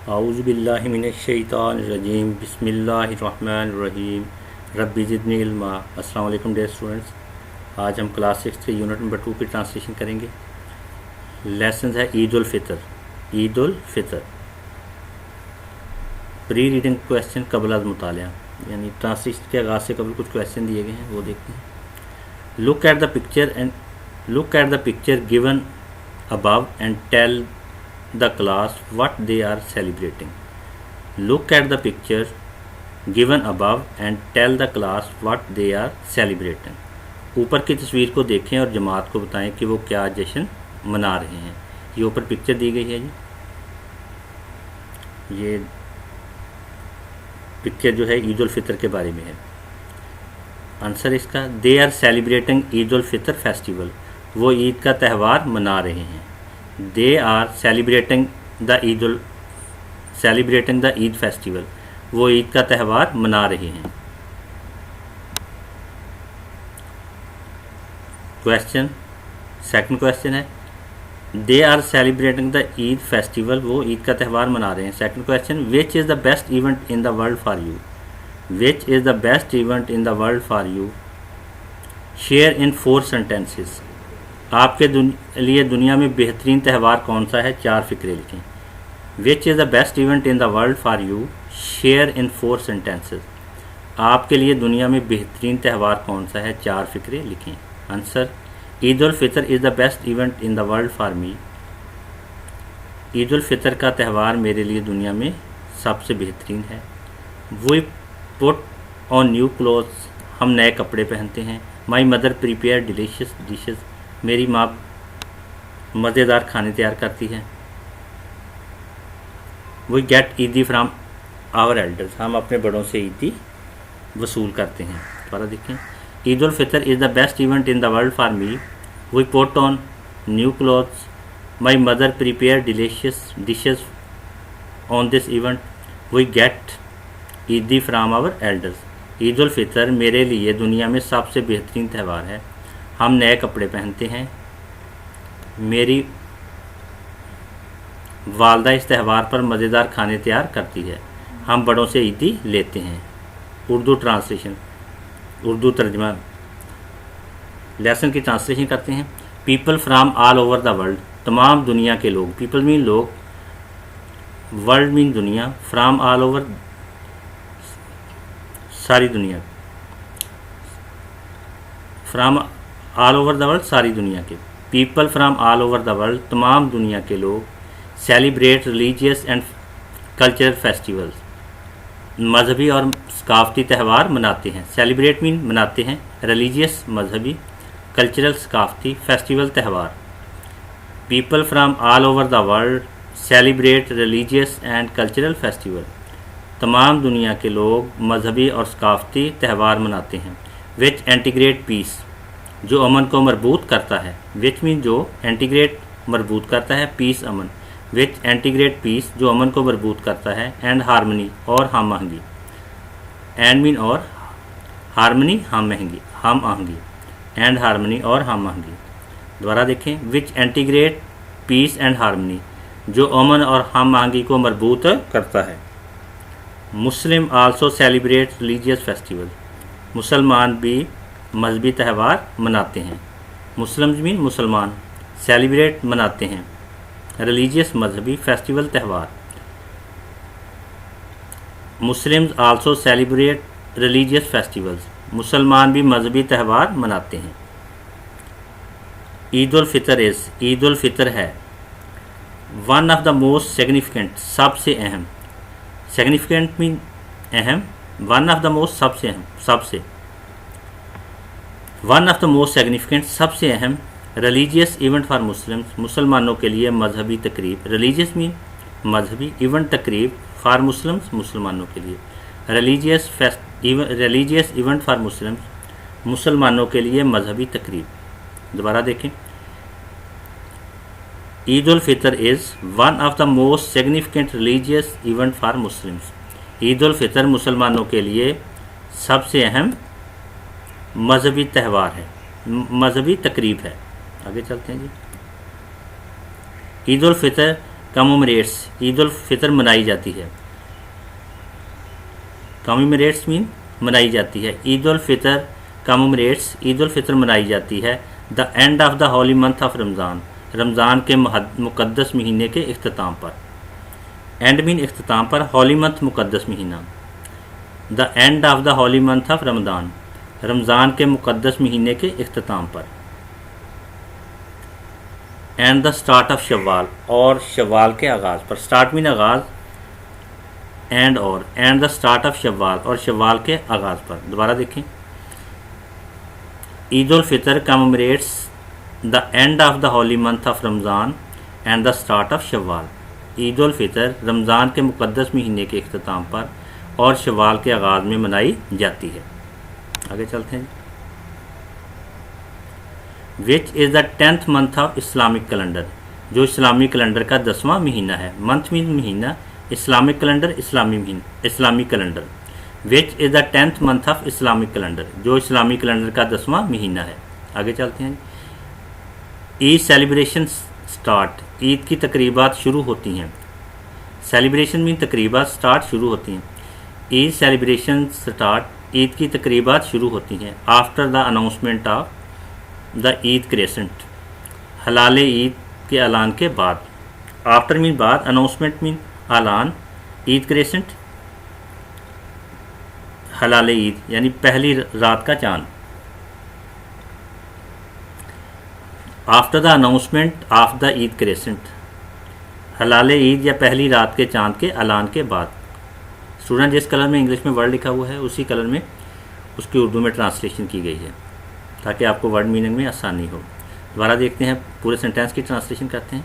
आऊज़ु बिल्लाहि मिनश शैतानिर रजीम बिस्मिल्लाहिर रहमानिर रहीम रब्बि ज़िदनी इल्मा। अस्सलाम वालेकुम डियर स्टूडेंट्स, आज हम क्लास 6 के यूनिट नंबर 2 की ट्रांसलेशन करेंगे। लेसन है Eid ul Fitr. Eid ul Fitr pre reading question कबल अज़ मुतालिया, यानी ट्रांसलेशन के आगाज़ से कबल कुछ क्वेश्चन दिए गए हैं, वो देखते हैं। Look at the picture given above and tell the class what they are celebrating. Look at the picture given above and tell the class what they are celebrating. ऊपर की तस्वीर को देखें और जमात को बताएं कि वो क्या जश्न मना रहे हैं। ये ऊपर पिक्चर दी गई है जी, ये पिक्चर जो है ईद उल फितर के बारे में है। आंसर इसका, they are celebrating Eid ul Fitr festival. वो ईद का त्यौहार मना रहे हैं। They are celebrating the Eid festival. वो ईद का त्यौहार मना रहे हैं। क्वेश्चन, सेकंड क्वेश्चन है, they are celebrating the Eid festival. वो ईद का त्यौहार मना रहे हैं। Second question, which is the best event in the world for you. Which is the best event in the world for you. Share in 4 sentences. आपके लिए दुनिया में बेहतरीन त्यौहार कौन सा है, 4 फिक्रे लिखें। विच is the best event in the world for you, share in 4 sentences. आपके लिए दुनिया में बेहतरीन त्यौहार कौन सा है, 4 फिक्रे लिखें। Answer, Eid ul Fitr is the best event in the world for me. Eid ul Fitr का त्यौहार मेरे लिए दुनिया में सबसे बेहतरीन है। We put on new clothes. हम नए कपड़े पहनते हैं। My mother prepare delicious dishes. मेरी माँ मज़ेदार खाने तैयार करती है। We get Eidi from our elders. हम अपने बड़ों से ईदी वसूल करते हैं। दोबारा देखें, Eid ul Fitr is the best event in the world for me. We put on new clothes. My mother prepare delicious dishes on this event. We get Eidi from our elders. Eid ul Fitr मेरे लिए दुनिया में सबसे बेहतरीन त्यौहार है। हम नए कपड़े पहनते हैं। मेरी वालदा इस त्यौहार पर मज़ेदार खाने तैयार करती है। हम बड़ों से ईदी लेते हैं। उर्दू ट्रांसलेशन, उर्दू तर्जमा। लेसन की ट्रांसलेशन करते हैं। People from all over the world. तमाम दुनिया के लोग। पीपल मीन लोग, वर्ल्ड मीन दुनिया, फ्राम ऑल ओवर सारी दुनिया, from all over the world सारी दुनिया के। People from all over the world, तमाम दुनिया के लोग। Celebrate religious and cultural festivals. मजहबी और सकाफती त्यौहार मनाते हैं। सेलिब्रेट मीन मनाते हैं, रिलीजियस मजहबी, कल्चरल सकाफती, फेस्टिवल त्यौहार। People from all over the world celebrate religious and cultural festival. तमाम दुनिया के लोग मजहबी और सकाफती त्यौहार मनाते हैं। विच इंटीग्रेट पीस, जो अमन को मरबूत करता है। विच मीन जो, एंटीग्रेट मरबूत करता है, पीस अमन। विच एंटीग्रेट पीस, जो अमन को मरबूत करता है। एंड हारमनी, और हम आहंगी। एंड मीन और, हारमनी हम आहंगी, हम आहंगी। एंड हारमनी और हम आहंगी। दोबारा देखें, विच एंटीग्रेट पीस एंड हारमनी, जो अमन और हम आहंगी को मरबूत करता है। मुस्लिम आल्सो सेलिब्रेट रिलीजियस फेस्टिवल। मुसलमान भी मजहबी त्यौहार मनाते हैं। मुस्लिम मीन मुसलमान, सेलिब्रेट मनाते हैं, रिलीजियस मजहबी, फेस्टिवल त्यौहार। Muslims also celebrate religious festivals. मुसलमान भी मजहबी त्यौहार मनाते हैं। ईद उल फितर इज़, ईद उल फितर है, one of the most significant, सबसे अहम। सिग्निफिकेंट मीन अहम, वन ऑफ द मोस्ट सबसे अहम, सबसे, one of the most significant सबसे अहम, रिलीजियस इवेंट फॉर मुस्लिम्स, मुसलमानों के लिए मजहबी तकरीब। रिलीजियस मीन मजहबी, इवेंट तकरीब, फॉर मुस्लिम्स मुसलमानों के लिए। रिलीजियस इवेंट फॉर मुस्लिम्स, मुसलमानों के लिए मजहबी तकरीब। दोबारा देखें, Eid ul Fitr is one of the most significant religious event for Muslims. Eid ul Fitr मुसलमानों के लिए सबसे अहम मजहबी त्यौहार है, मजहबी तकरीब है। आगे चलते हैं जी। ईद उल फितर कमोमरेट्स, ईद उल फितर मनाई जाती है। कमोमरेट्स मीन मनाई जाती है। ईद उल फितर कमोमरेट्स, ईद उल फितर मनाई जाती है the end of the holy month of Ramzan, Ramzan के मुक़द्दस महीने के इख्तिताम पर। एंड मीन इख्तिताम पर, होली मंथ मुक़द्दस महीना। The end of the holy month of Ramzan, Ramzan के मुक़द्दस महीने के इख्तिताम पर। And the start of Shawwal, और शव्वाल के आगाज़ पर। स्टार्ट मीन आगाज़, and the start of Shawwal, और शव्वाल के आगाज़ पर। दोबारा देखें, Eid ul Fitr commemorates the end of the holy month of Ramzan and the start of Shawwal. Eid ul Fitr Ramzan के मुक़द्दस महीने के इख्तिताम पर और शव्वाल के आगाज़ में मनाई जाती है। आगे चलते हैं। विच is the 10th month of Islamic calendar, जो इस्लामी कैलेंडर का 10वां महीना है। मंथ मीन महीना, Islamic calendar Islami calendar. Which is the 10th month of Islamic calendar, जो इस्लामी कैलेंडर का 10वां महीना है। आगे चलते हैं। ईद सेलिब्रेशन स्टार्ट, ईद की तकरीबात शुरू होती हैं। सेलिब्रेशन मीन तकरीबात, स्टार्ट शुरू होती हैं। ईद सेलिब्रेशन स्टार्ट, ईद की तकरीबात शुरू होती हैं। After the announcement of the Eid crescent, हलाल ईद के ऐलान के बाद। आफ्टर मीन बाद, अनाउंसमेंट मीन ऐलान, ईद क्रेसेंट हलाल ईद यानी पहली रात का चांद। After the announcement of the Eid crescent, हलाल ईद या पहली रात के चांद के ऐलान के बाद। स्टूडेंट, जिस कलर में इंग्लिश में वर्ड लिखा हुआ है उसी कलर में उसकी उर्दू में ट्रांसलेशन की गई है ताकि आपको वर्ड मीनिंग में आसानी हो। दोबारा देखते हैं, पूरे सेंटेंस की ट्रांसलेशन करते हैं।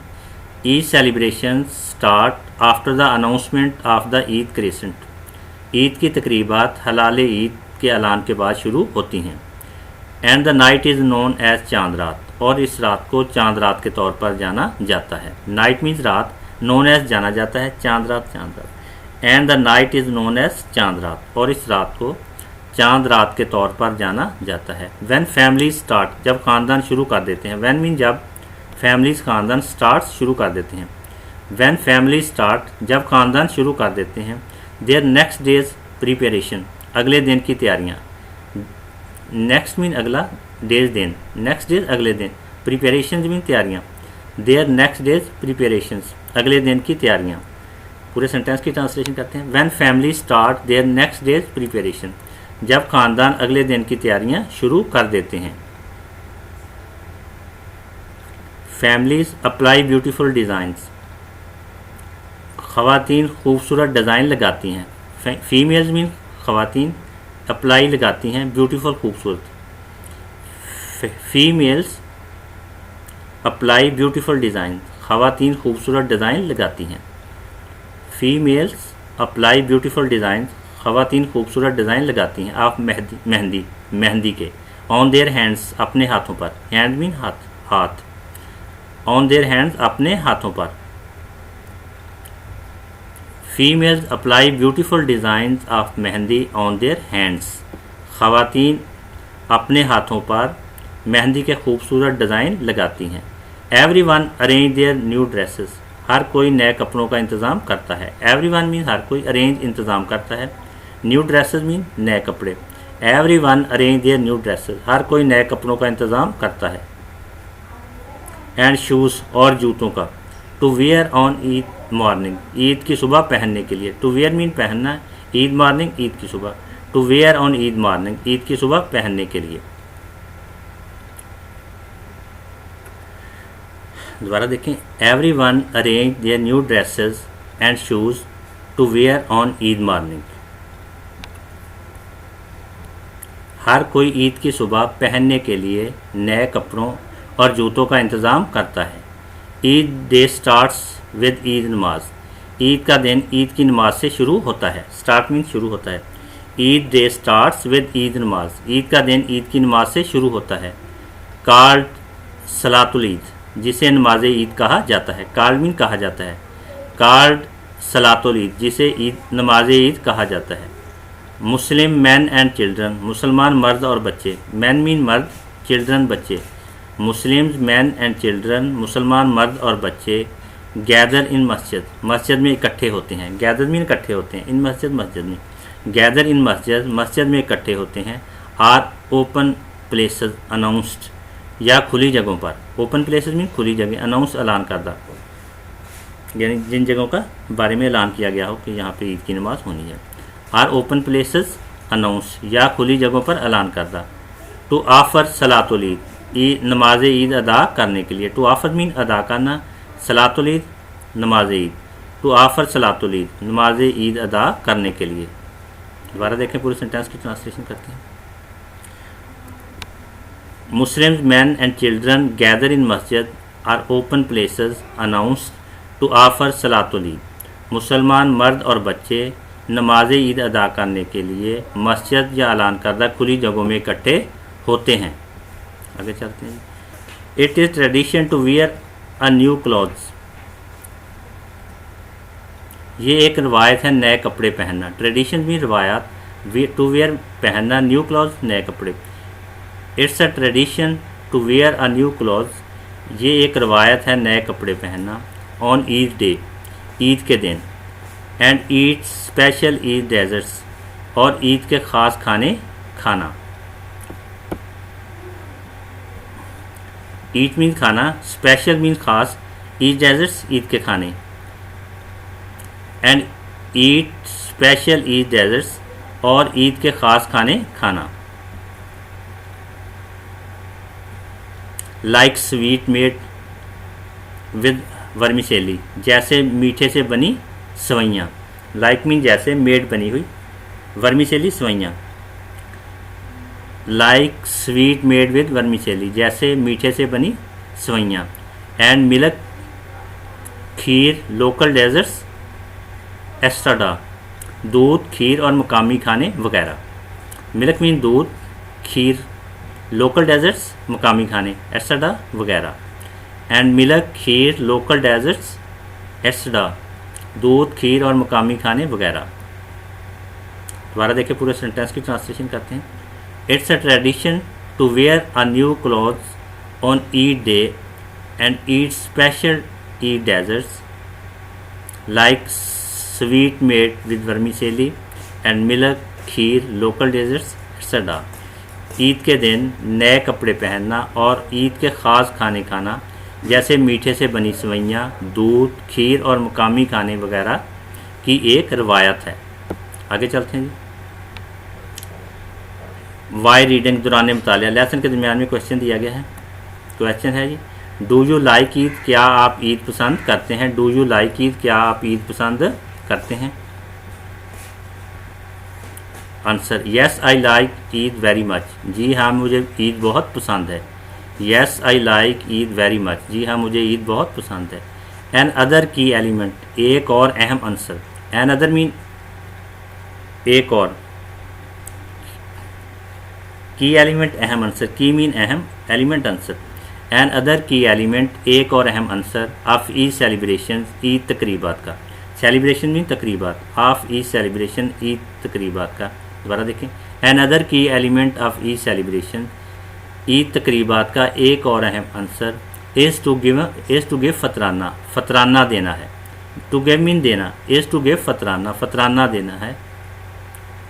Eid celebration start after the announcement of the Eid crescent, Eid की तकरीबात हलाल ईद के ऐलान के बाद शुरू होती हैं। And the night is known as Chand Raat, और इस रात को चांद रात के तौर पर जाना जाता है। नाइट मीन्स रात, नोन एज जाना जाता है, Chand Raat. And the night is known as Chand Raat, और इस रात को चांद रात के तौर पर जाना जाता है। व्हेन फैमिली स्टार्ट, जब ख़ानदान शुरू कर देते हैं। व्हेन मीन जब, फैमिलीज ख़ानदान, स्टार्ट शुरू कर देते हैं। व्हेन फैमिली स्टार्ट, जब ख़ानदान शुरू कर देते हैं। देयर नेक्स्ट डेज प्रिपरेशन, अगले दिन की तैयारियाँ। नेक्स्ट मीन अगला, डेज दिन, नेक्स्ट डेज अगले दिन, प्रिपरेशन मीन तैयारियाँ। देयर नेक्स्ट डेज प्रिपरेशंस, अगले दिन की तैयारियाँ। पूरे सेंटेंस की ट्रांसलेशन करते हैं। When family start their next days preparation, जब ख़ानदान अगले दिन की तैयारियां शुरू कर देते हैं। फैमिलीज अप्लाई ब्यूटीफुल डिज़ाइंस, ख़वातीन खूबसूरत डिज़ाइन लगाती हैं। फीमेल्स मीन ख़वातीन, अप्लाई लगाती हैं, ब्यूटीफुल खूबसूरत। फीमेल्स अप्लाई ब्यूटीफुल डिज़ाइन, ख़वातीन खूबसूरत डिज़ाइन लगाती हैं। फीमेल्स अप्लाई ब्यूटीफुल डिज़ाइन, ख़वातीन खूबसूरत डिज़ाइन लगाती हैं। आप मेहंदी के। ऑन देयर हैंड्स, अपने हाथों पर। हैंड मीन हाथ। ऑन देयर हैंड्स, अपने हाथों पर। Females apply beautiful design of mehndi on their hands, ख़वातीन अपने हाथों पर मेहंदी के खूबसूरत डिज़ाइन लगाती हैं। Everyone arrange their new dresses, हर कोई नए कपड़ों का इंतज़ाम करता है। एवरीवन मीन हर कोई, अरेंज इंतज़ाम करता है। न्यू ड्रेसेस मीन नए कपड़े। Everyone arrange their new dresses, हर कोई नए कपड़ों का इंतज़ाम करता है। एंड शूज़, और जूतों का। To wear on Eid morning, Eid की सुबह पहनने के लिए। टू वेयर मीन पहनना, ईद मॉर्निंग ईद की सुबह। To wear on Eid morning, Eid की सुबह पहनने के लिए। दोबारा देखें। Everyone arrange their new dresses and shoes to wear on Eid morning, हर कोई ईद की सुबह पहनने के लिए नए कपड़ों और जूतों का इंतज़ाम करता है। Eid day starts with Eid नमाज, ईद का दिन ईद की नमाज से शुरू होता है। स्टार्ट मीन शुरू होता है। Eid day starts with Eid नमाज, ईद का दिन ईद की नमाज से शुरू होता है। कार्ड सलातुल ईद, जिसे नमाज ईद कहा जाता है। कार्ड मीन कहा जाता है। कार्ड सलातुल ईद, जिसे ईद नमाज ईद कहा जाता है। मुस्लिम मैन एंड चिल्ड्रन, मुसलमान मर्द और बच्चे। मैन मीन मर्द, चिल्ड्रन बच्चे। मुस्लिम्स मैन एंड चिल्ड्रन, मुसलमान मर्द और बच्चे। गैदर इन मस्जिद, मस्जिद में इकट्ठे होते हैं। गैदर में इकट्ठे होते हैं, इन मस्जिद, मस्जिद में। गैदर इन मस्जिद, मस्जिद में इकट्ठे होते हैं। आर ओपन प्लेसेस अनाउंस्ड, या खुली जगहों पर। ओपन प्लेसेस मीन खुली जगह, अनाउंस ऐलान करदा, यानी जिन जगहों का बारे में ऐलान किया गया हो कि यहाँ पे ईद की नमाज़ होनी है। आर ओपन प्लेसेस अनाउंस, या खुली जगहों पर ऐलान करदा। टू आफर सलातुल ईद, नमाज ईद अदा करने के लिए। टू आफर मीन अदा करना, सलातुल ईद नमाज ईद। टू आफर सलातुल ईद, नमाज ईद अदा करने के लिए। दोबारा देखें, पूरे सेंटेंस की ट्रांसलेशन करते हैं। Muslims, men and children gather in masjid or open places announced to offer salatul Eid। मुसलमान मर्द और बच्चे नमाज ईद अदा करने के लिए मस्जिद या ऐलान करदा खुली जगहों में इकट्ठे होते हैं। आगे चलते हैं। It is tradition to wear a new clothes, ये एक रवायत है नए कपड़े पहनना। ट्रेडिशन भी रवायत, टू वियर पहनना, न्यू क्लॉथ्स नए कपड़े। It's a tradition to wear a new clothes, ये एक रवायत है नए कपड़े पहनना। ऑन ईद डे, ईद के दिन। And eat special Eid desserts, और ईद के ख़ास खाने खाना। ईट मीन खाना, स्पेशल मीन खास, ईद डेजर्ट्स ईद के खाने। And eat special Eid desserts, और ईद के ख़ास खाने खाना। Like sweet made with vermicelli, जैसे मीठे से बनी सवैयाँ। लाइक मीन जैसे, मेड बनी हुई, वर्मिसेली सवैयाँ। Like sweet made with vermicelli, जैसे मीठे से बनी सवैयाँ। And milk kheer, local desserts etcetera, दूध खीर और मकामी खाने वगैरह। मिल्क मीन दूध, खीर, लोकल डेजर्ट्स मकामी खाने, एस्ट्राडा वगैरह। And milk kheer, local desserts etcetera, दूध खीर और मकामी खाने वगैरह। दोबारा देखिए, पूरे सेंटेंस की ट्रांसलेशन करते हैं। It's a tradition to wear a new clothes on Eid day and eat special Eid desserts like sweet made with vermicelli and milk kheer, local desserts etcetera. Eid के दिन नए कपड़े पहनना और ईद के ख़ास खाने खाना, जैसे मीठे से बनी सवैयाँ, दूध खीर और मकामी खाने वगैरह की एक रवायत है। आगे चलते हैं जी। वाई रीडिंग, दौरान मुतालिया। लेसन के दरमियान में क्वेश्चन दिया गया है। क्वेश्चन है जी, डू यू लाइक ईद, क्या आप ईद पसंद करते हैं। डू यू लाइक ईद, क्या आप ईद पसंद करते हैं। Answer, yes I like Eid very much, जी हाँ मुझे ईद बहुत पसंद है। Yes I like Eid very much, जी हाँ मुझे ईद बहुत पसंद है। एन अदर की एलिमेंट, एक और अहम आंसर। एन अदर मीन एक और, की एलिमेंट अहम आंसर, की मीन अहम, element answer. Another key element, एक और अहम answer of Eid celebration, Eid तकरीबात का। सेलिब्रेशन मीन तकरीबात, ऑफ ईद सेलिब्रेशन, ईद तकरीबात का। दोबारा देखें, another key element of Eid celebration, Eid तकरीबात का एक और अहम answer is to give fitrana, fitrana देना है। टू गिव मीन देना, is to give fitrana, fitrana देना है।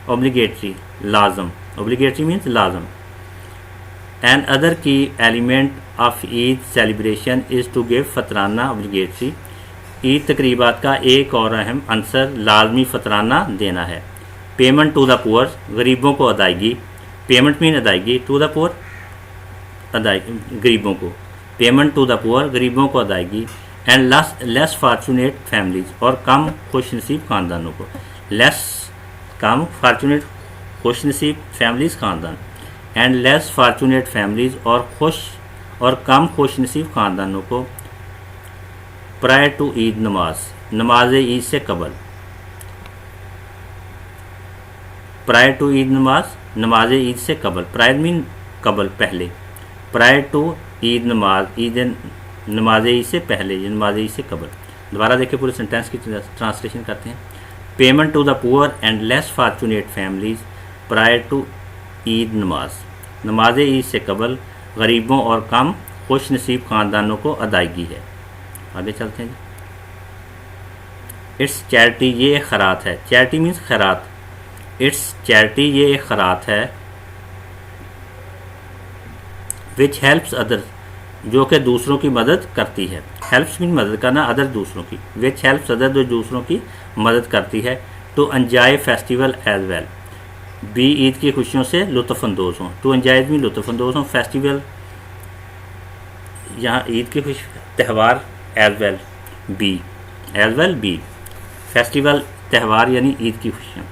ऑब्लिगेटरी, लाजम, ऑब्लिगेटरी मीन्स लाजम। Another key element of Eid celebration is to give fitrana obligatory, Eid तकरीबात का एक और अहम आंसर लाजमी फतराना देना है। पेमेंट टू द पुअर, गरीबों को अदायगी। पेमेंट मीन अदायगी, टू द पुअर अदायगी, गरीबों को। पेमेंट टू द पुअर, गरीबों को अदायगी। एंड लेस फॉर्चुनेट फैमिलीज, और कम खुशनसीब ख़ानदानों को। लेस, कम, फॉर्चुनेट, खुशनसीब, फैमिलीज ख़ानदान। एंड लेस फॉर्चुनेट फैमिलीज, और कम खुशनसीब ख़ानदानों को। प्रायर टू ईद नमाज, नमाज ईद से कबल। प्रायर टू ईद नमाज, नमाज ईद से कबल। प्रायर मीन कबल, पहले। प्रायर टू ईद नमाज, ईद नमाज ईद से पहले, नमाज ईद से कबल। दोबारा देखिए, पूरे सेंटेंस की ट्रांसलेशन करते हैं। Payment to the poor and less fortunate families prior to Eid namaz, नमाज ईद से कबल गरीबों और कम खुश नसीब ख़ानदानों को अदायगी है। आगे चलते हैं। इट्स चैरिटी, ये एक खैरात है। चैरिटी मीन्स खैरात। इट्स चैरिटी, ये एक खैरात है। विच हेल्प्स अदर, जो कि दूसरों की मदद करती है। हेल्प्स मीन मदद करना, अदर दूसरों की। विच हेल्प्स अदर, जो दूसरों की मदद करती है। To enjoy festival as well, be Eid की खुशियों से लुत्फ़अंदोज़ हों। टू एंजॉय मीन लुत्फ़अंदोज़ हों। फेस्टिवल, यहाँ ईद की खुशी, त्यौहार, as well be, as well be. Festival त्यौहार यानी ईद की खुशियाँ।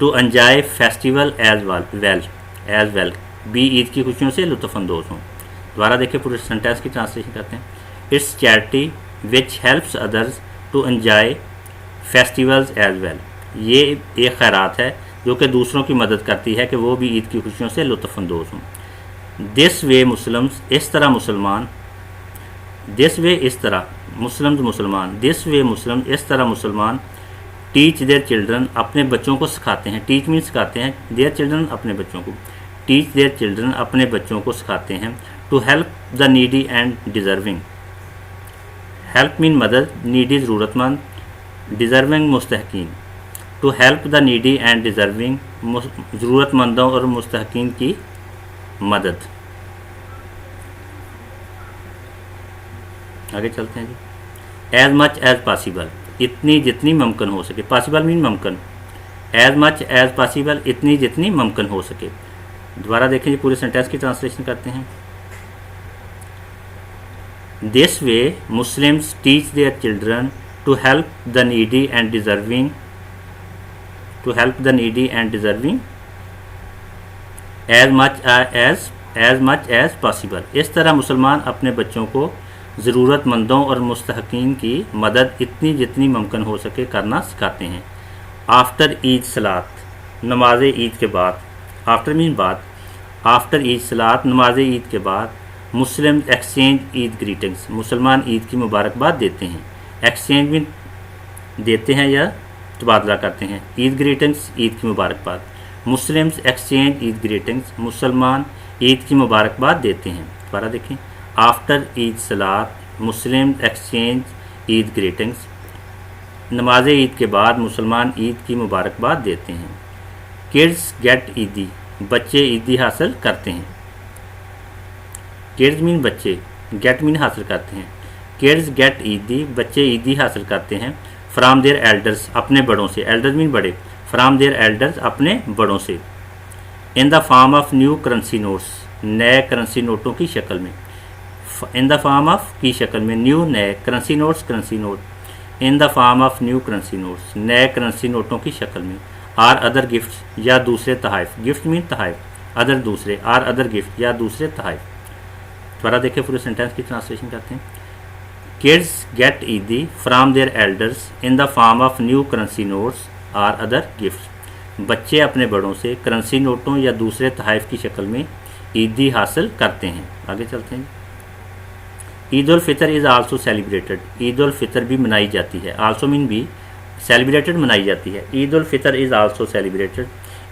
To enjoy festival as well, as well be Eid की खुशियों से लुत्फ़अंदोज़ हों। दोबारा देखिए, पूरे सेंटेंस की ट्रांसलेशन करते हैं। It's charity which helps others to enjoy festivals as well, ये एक खैरात है जो कि दूसरों की मदद करती है कि वो भी ईद की खुशियों से लुत्फ़अंदोज़ हों। दिस वे मुस्लिम्स, इस तरह मुसलमान। दिस वे, इस तरह, मुस्लिम्स मुसलमान। दिस वे मुस्लिम, इस तरह मुसलमान। टीच देयर चिल्ड्रन, अपने बच्चों को सिखाते हैं। टीच मीन सिखाते हैं, देयर चिल्ड्रन, अपने बच्चों को। टीच देयर चिल्ड्रन, अपने बच्चों को सिखाते हैं। To help the needy and deserving, help mean मदद, नीडी ज़रूरतमंद, डिज़र्विंग मुस्तहकीन। To help the needy and deserving, ज़रूरतमंदों और मुस्तहकीन की मदद। आगे चलते हैं जी। एज मच एज पॉसिबल, इतनी जितनी मुमकिन हो सके। पॉसिबल मीन मुमकिन। एज मच एज पॉसिबल, इतनी जितनी मुमकिन हो सके। दोबारा देखें जी, पूरे सेंटेंस की ट्रांसलेशन करते हैं। This way Muslims teach their children to help the needy and deserving, to help the needy and deserving as much as possible. इस तरह मुसलमान अपने बच्चों को ज़रूरतमंदों और मुस्तहकीन की मदद इतनी जितनी मुमकिन हो सके करना सिखाते हैं। आफ्टर ईद सलात, नमाज ईद के बाद। आफ्टर मीन बाद। आफ्टर ईद सलात, नमाज ईद के बाद। मुस्लिम एक्सचेंज ईद ग्रीटिंग्स, मुसलमान ईद की मुबारकबाद देते हैं। एक्सचेंज मीन देते हैं या तबादला करते हैं। ईद ग्रीटिंग्स, ईद की मुबारकबाद। मुस्लिम्स एक्सचेंज ईद ग्रीटिंग्स, मुसलमान ईद की मुबारकबाद देते हैं। दोबारा देखें। आफ्टर ईद सलात, मुस्लिम एक्सचेंज ईद ग्रीटिंग्स, नमाज ईद के बाद मुसलमान ईद की मुबारकबाद देते हैं। किड्स गेट ईदी, बच्चे ईदी हासिल करते हैं। किड्स मीन बच्चे, गेट मीन हासिल करते हैं। किड्स गेट ईदी, बच्चे ईदी हासिल करते हैं। फ्राम देयर एल्डर्स, अपने बड़ों से। एल्डर्स मीन बड़े। फ्राम देयर एल्डर्स, अपने बड़ों से। इन the form of new currency notes, नए करेंसी नोटों की शक्ल में। इन द फॉर्म ऑफ की शक्ल में, न्यू नए, currency notes currency note. In the form of new currency notes, नए करेंसी नोटों की शक्ल में। आर अदर गिफ्ट्स, या दूसरे तहाइफ। गिफ्ट मीन तहाइफ, अदर दूसरे। आर अदर गिफ्ट, या दूसरे तहाइफ। दोबारा देखिए, पूरे सेंटेंस की ट्रांसलेशन करते हैं। Kids get Eidi from their elders in the form of new currency notes are other gifts, बच्चे अपने बड़ों से करेंसी नोटों या दूसरे तहाइफ की शक्ल में ईदी हासिल करते हैं। आगे चलते हैं। Eid ul Fitr is also celebrated, Eid ul Fitr भी मनाई जाती है। आल्सो मीन भी, सेलिब्रेटेड मनाई जाती है। Eid ul Fitr is also celebrated,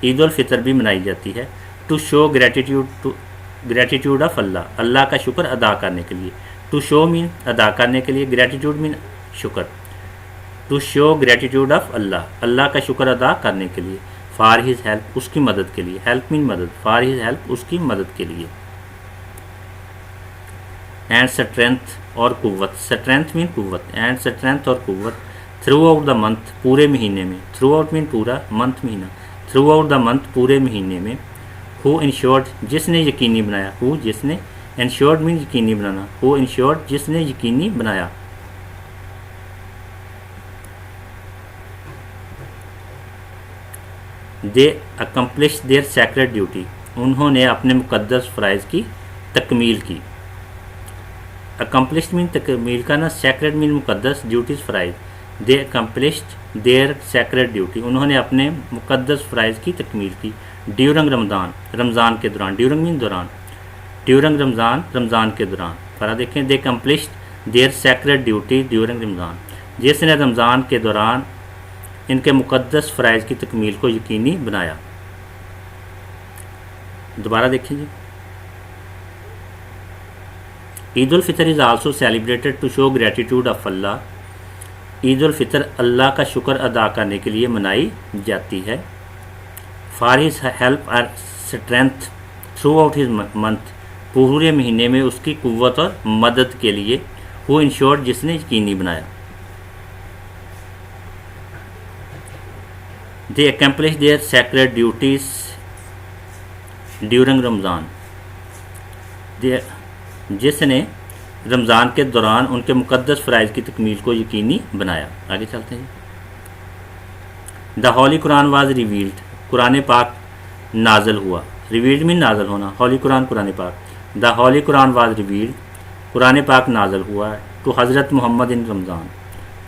Eid ul Fitr भी मनाई जाती है। To show gratitude of Allah, Allah का शुक्र अदा करने के लिए। टू शो मीन अदा करने के लिए, ग्रेटिट्यूड मीन शुक्र। To show gratitude of Allah, Allah का शुक्र अदा करने के लिए। फॉर हिज हेल्प, उसकी मदद के लिए। हेल्प मीन मदद, फॉर हिज हेल्प, उसकी मदद के लिए। एंड स्ट्रेंथ, और कुव्वत। स्ट्रेंथ मीन कुव्वत, एंड स्ट्रेंथ और कुव्वत। थ्रू आउट द मंथ, पूरे महीने में। थ्रू आउट मीन पूरा, मंथ महीना। थ्रू आउट द मंथ, पूरे महीने में। हु इंश्योर्ड, जिसने यकीनी बनाया। हु, जिसने। इंश्योर्ड मीन यकीनी बनाना। हु इंश्योर्ड, जिसने यकीनी बनाया। दे अकम्पलिश देयर सैक्रेड ड्यूटी, उन्होंने अपने मुकद्दस फ़राइज़ की तकमील की। अकम्पलिश मीन तकमील करना, सैक्रेड मीन मुकद्दस, ड्यूटीज़ फ़राइज़। They accomplished their sacred duty, उन्होंने अपने मुकद्दस फ़राइज़ की तकमील की। ड्यूरिंग रमज़ान, रमज़ान के दौरान। ड्यूरिंग मीन दौरान। ड्यूरिंग रमज़ान, रमज़ान के दौरान। पर देखें, they accomplished their sacred duty during Ramzan, जिसने रमज़ान के दौरान इनके मुकद्दस फ़राइज़ की तकमील को यकीनी बनाया। दोबारा देखें जी। Eid ul Fitr is also celebrated to show gratitude of Allah Eid ul Fitr Allah का शुक्र अदा करने के लिए मनाई जाती है। फॉर हिज हेल्प और strength throughout his month, पूरे महीने में उसकी कुव्वत और मदद के लिए। हु इंश्योर्ड, जिसने यकीनी बनाया। They accomplish their sacred duties during Ramzan, जिसने रमज़ान के दौरान उनके मुक़द्दस फ़राइज़ की तकमील को यकीनी बनाया। आगे चलते हैं। The holy Quran was revealed, Quran पाक नाजल हुआ। रिवील्ड मीन नाजल होना, हॉली कुरान कुरान पाक। The holy Quran was revealed, Quran पाक नाजल हुआ टू हज़रत मोहम्मद इन रमज़ान,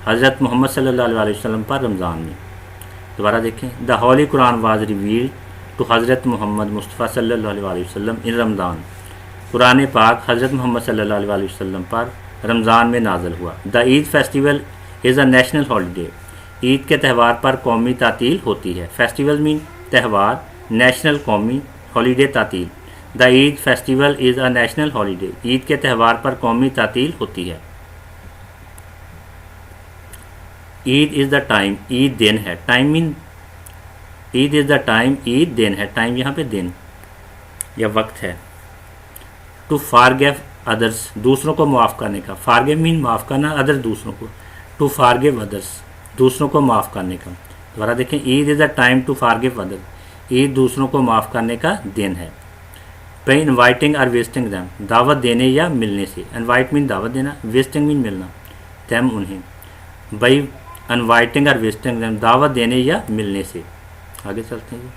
हज़रत मोहम्मद सल्लल्लाहु अलैहि वसल्लम पर रमज़ान में। दोबारा देखें। The holy Quran was revealed to Hazrat Mohammad Mustafa सल्लल्लाहु अलैहि वसल्लम इन रमज़ान, कुरान पाक हज़रत मोहम्मद सल्लल्लाहु अलैहि वसल्लम पर रमज़ान में नाजल हुआ। The Eid festival is a national holiday, Eid के त्यौहार पर कौमी तातील होती है। फेस्टिवल मीन त्यौहार, नेशनल कौमी, हॉलीडे तातील। The Eid festival is a national holiday, Eid के त्यौहार पर कौमी तातील होती है। Eid is the time, Eid दिन है। Time mean Eid is the time, Eid दिन है। टाइम यहाँ पे दिन या वक्त है। टू फॉरगिव अदर्स, दूसरों को माफ़ करने का। फॉरगिव मीन माफ़ करना, अदर दूसरों को। टू फॉरगिव अदर्स, दूसरों को माफ़ करने का। दोबारा देखें। Eid is the time to forgive other, Eid दूसरों को माफ़ करने का दिन है। बाई इन्वाइटिंग और विजिटिंग दैम, दावत देने या मिलने से। इन्वाइट मीन दावत देना, विजिटिंग मीन मिलना। दैम उन्हें। बाई इन्वाइटिंग और विजिटिंग दैम, दावत देने या मिलने से। आगे चलते हैं।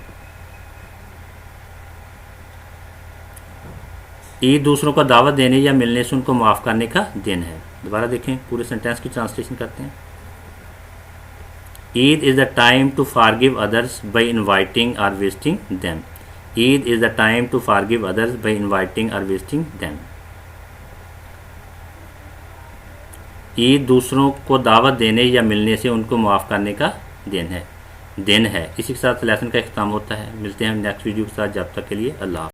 ईद दूसरों को दावत देने या मिलने से उनको माफ़ करने का दिन है। दोबारा देखें, पूरे सेंटेंस की ट्रांसलेशन करते हैं। Eid is the time to forgive others by inviting और visiting them, Eid is the time to forgive others by inviting और विजिटिंग दैम। ईद दूसरों को दावत देने या मिलने से उनको माफ़ करने का दिन है। इसी के साथ लेसन का इख्तिताम होता है। मिलते हैं नेक्स्ट वीडियो के साथ, जब तक के लिए अल्लाह।